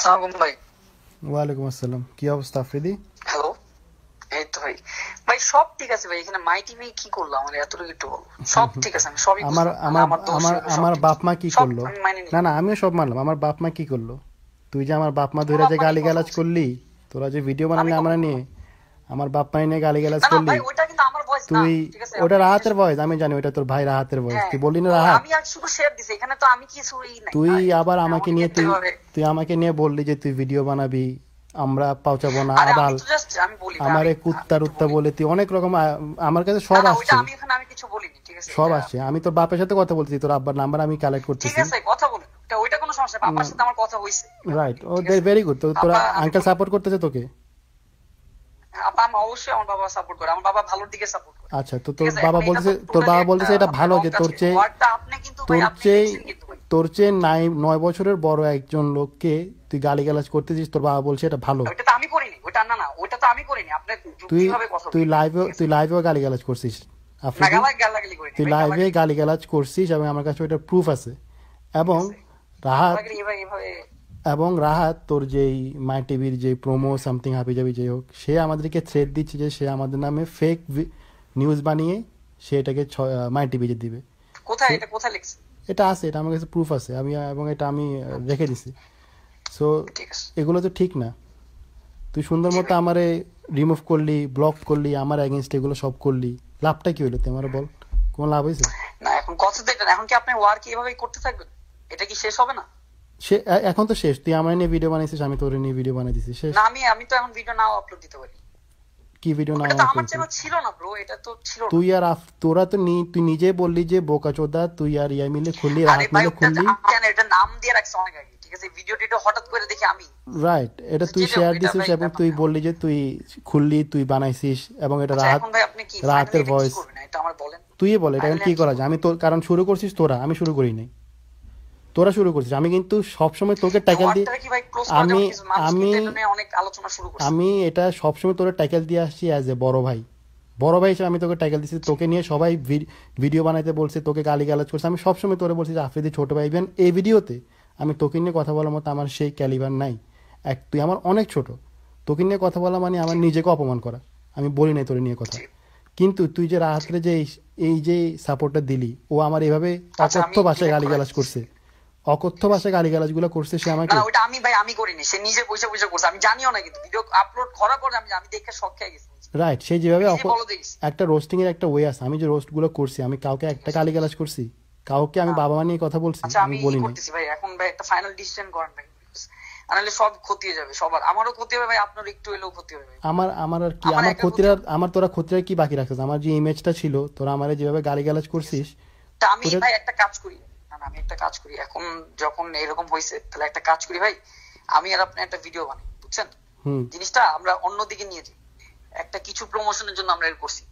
আসসালামু ভাই। ওয়ালাইকুম আসসালাম। কি অবস্থা আফ্রিদি? হ্যালো। এই তো ভাই। ভাই সব ঠিক আছে ভাই, এখানে মাই টিভি কি করলো আমার এতটুকু একটু বলো। সব ঠিক আছে, আমি সবই আমার বুঝলাম, মানে আমার আমার দোষ আমার হলো সব আমার ঠিক, বাপ মা কি সব করলো? আমি মাইনে না নিলাম। না, আমিও সব মানলাম। আমার বাপ মা কি করলো? তুই যে আমার বাপ মা তোমার ধরে বাপ যে মা নিয়ে কথা গালিগালাজ বলছে, করলি, তোরা যে ভিডিও আমি বানালি কখন আমরা নিয়ে, বললাম? আমার বাপ মা নিয়ে গালিগালাজ না না করলি। ভাই, ওইটা কিন্তু আমার ভয়েস না, তুই ঠিক আছে, ওটা আপনি রাহাতের জিজ্ঞেস ভয়েস, করেন। আমি জানি ওটা তোর ভাই রাহাতের ভয়েস। হ্যাঁ, তুই বললি না ও রাহাত। আমি আর শুধু শেয়ার দিছি, এখানে তো আমি কিছুই নাই তুই ভাই। আবার হ্যাঁ, আমাকে আমাকে নিয়ে কিন্তু তুই এভাবে, তুই আমাকে নিয়ে বললি যে তুই ভিডিও বানাবি, আমরা পাউচাবো না আরে আমি আবাল। তো জাস্ট আমি বলি ভাই, আমি আমারে আমি কুত্তা একটু রুত্তা বলি। বলে তুই অনেক রকম আমার কাছে না সব না, ওইটা আসছে। আমি এখানে আমি কিছু বলিনি, ঠিক আছে, সব এটা আসছে। আমি তোর বাপের সাথে কথা বলছি, তোর আব্বার নাম্বার আমি কালেক্ট ঠিক করতেছি। আছে, কথা বলেন, ওটা ওইটা কোনো সমস্যা না, বাবার সাথে আমার কথা হইছে রাইট, ও ঠিক আছে। Very good. তো তোরা আপা আমি আঙ্কেল বলি, সাপোর্ট করতেছে তোকে? আপা আমি অবশ্যই, আমার বাবা সাপোর্ট করে, আমার বাবা ভালোর দিকে সাপোর্ট করে, আচ্ছা, তো ঠিক তোর আছে। বাবা এখন এটা তো বলতেছে, টোটালি একটা এটা আপনার ভালো রং যে কাজ তোর করে চেয়ে ওয়ার্ডটা, আপনি কিন্তু ভাই তোর আপনি চেয়ে লিখছেন কিন্তু ভাই, তোর চেয়ে 9 বছরের বড় একজন লোককে তুই গালিগালাজ করতেছিস, তোর বাবা বলছে এটা ভালো। ওইটা তো আমি করিনি, ওইটা না না, ওইটা তো আমি করিনি, আপনি তুই যুক্তিভাবে কথা তুই বলেন, লাইভে ঠিক আছে। তুই লাইভেও গালিগালাজ করছিস না আফ্রিদি। গালাগালি করিনি তুই ভাই, লাইভে গালাগালি করিনি, গালিগালাজ করছিস এবং আমার কাছে ওইটা প্রুফ আছে। ঠিক এবং আছে। রাহাত গালাগালি এভাবে এভাবে রাহাত তোর যেই মাই টিভির যে প্রোমো সামথিং হাবিজাবি যাই হোক, সে আমাদেরকে থ্রেট দিচ্ছে যে সে আমাদের নামে ফেক নিউজ বানিয়ে সে এটাকে মাই টিভিতে দিবে। কোথায়, সো এটা কোথায় লিখছে? এটা আছে, এটা আমার কাছে প্রুফ আছে, এবং এটা আমি রেখে দিছি। সো ঠিক আছে, এগুলো তো ঠিক না। তুই সুন্দর জি মতো ভাই। আমারে রিমুভ করলি, ব্লক করলি, আমার এগেনস্ট এগুলো সব করলি, লাভটা কি হইলো তুই আমার বল? কোনো লাভ হয়েছে? না এখন কথা তো এটা না, এখন কি আপনি ওয়ার্ক এভাবেই করতে থাকবেন? এটা কি শেষ হবে না? সে এখন তো শেষ। তুই আমার নিয়ে ভিডিও বানাইছিস, আমি তোর নিয়ে ভিডিও বানাই দিছি, শেষ। না আমি তো এখন ভিডিও নাও আপলোড দিতে পারি। কি ভিডিও না ওটা তো আমার আপলোড? চ্যানেল ছিল না ব্রো, এটা তো ছিল না। তুই আর তোরা তো তুই নিজে বললি যে বোকাচোদা, তুই আর ইয়া মিলে খুললি, আরে রাহাত ভাই মিলে ওটা খুললি। আমি জানি, এটা নাম দিয়ে রাখছে অনেক আগে, ঠিক আছে, ভিডিও টিডিও হঠাৎ করে দেখি আমি, রাইট, এটা তুই যেটা শেয়ার এটা দিছিস ভাই এবং ব্যাপার তুই না। বললি যে তুই খুললি, তুই বানাইছিস, এবং এটা আচ্ছা এখন ভাই আপনি কি ফাইনালি রাহাতের এটা কি ভয়েস। করবেন, এটা আমার বলেন। তুই বল এটা এখন ফাইনালি কি কি করা যায়? করবেন? আমি তোর, কারণ শুরু করছিস তোরা, আমি শুরু করি নাই, তোরা শুরু করছিস। আমি কিন্তু সবসময় তোকে ট্যাকেল দিই। ওয়ার্ডটা কি ভাই ক্লোজ করা আমি যাবে? কিছু মানুষ আমি কিন্তু এটা নিয়ে অনেক আলোচনা শুরু করছে। আমি এটা সবসময় তোরা ট্যাকেল দিয়ে আসছি অ্যাজ এ বড় ভাই। বড় ভাই হিসেবে আমি তোকে ট্যাকেল দিচ্ছি, তোকে নিয়ে সবাই ভিডিও বানাইতে বলছে, তোকে গালিগালাজ করছে। আমি সবসময় তোরে বলছি যে আফ্রিদি ছোট ভাই। ইভেন এই ভিডিওতে আমি তোকে নিয়ে কথা বলার মতো আমার সেই ক্যালিবার নাই। তুই আমার অনেক ছোট, তোকে নিয়ে কথা বলা মানে আমার নিজেকে অপমান করা। আমি বলি নাই তোর নিয়ে কথা। জি কিন্তু তুই যে জি। রাত্রে যে এই যে সাপোর্টটা দিলি, ও আমার এইভাবে আচ্ছা অকথ্য আমি ভাষায় ডিলেট করে গালিগালাজ দিচ্ছি, করছে, অকথ্য ঠিক আছে। ভাষায় গালিগালাজগুলো করছে সে না আমাকে। না, ওইটা আমি ভাই আমি করিনি, সে নিজে পয়সা পয়সা করছে, আমি জানিও না, কিন্তু ভিডিও আপলোড করার পর আমি আমি দেখে শক খেয়ে গেছি, রাইট, সে আমি যেভাবে নিজে ফলো দিয়েছি। একটা রোস্টিং এর একটা ওয়ে আছে। আমি যে রোস্ট গুলো করছি, আমি কাউকে ঠিক একটা আছে। গালিগালাজ করছি? কাউকে আমি না বাবা মা নিয়ে কথা বলছি? আচ্ছা আমি আমি বলি নাই। করতেছি ভাই, এখন ভাই একটা ফাইনাল ডিসিশন করেন ভাই, নাহলে সব ক্ষতি হয়ে যাবে সবার, আমারও ক্ষতি হবে ভাই, আপনার একটু হলেও ক্ষতি হবে ভাই। আমার আর কি, আমার আমার একা ক্ষতির ক্ষতি আর হবে। আমার তোরা ক্ষতির আর কি বাকি রাখছিস? আমার যে ইমেজটা ছিল, তোরা আমারে যেভাবে গালিগালাজ ঠিক আছে, করছিস তা আমি ওটা। ভাই একটা কাজ করি, না না আমি একটা কাজ করি, এখন যখন এরকম হয়েছে তাহলে একটা কাজ করি ভাই, আমি আর আপনি একটা ভিডিও বানাই, বুঝছেন, হুম। জিনিসটা আমরা অন্যদিকে নিয়ে যাই, একটা কিছু প্রমোশনের জন্য আমরা এর করছি,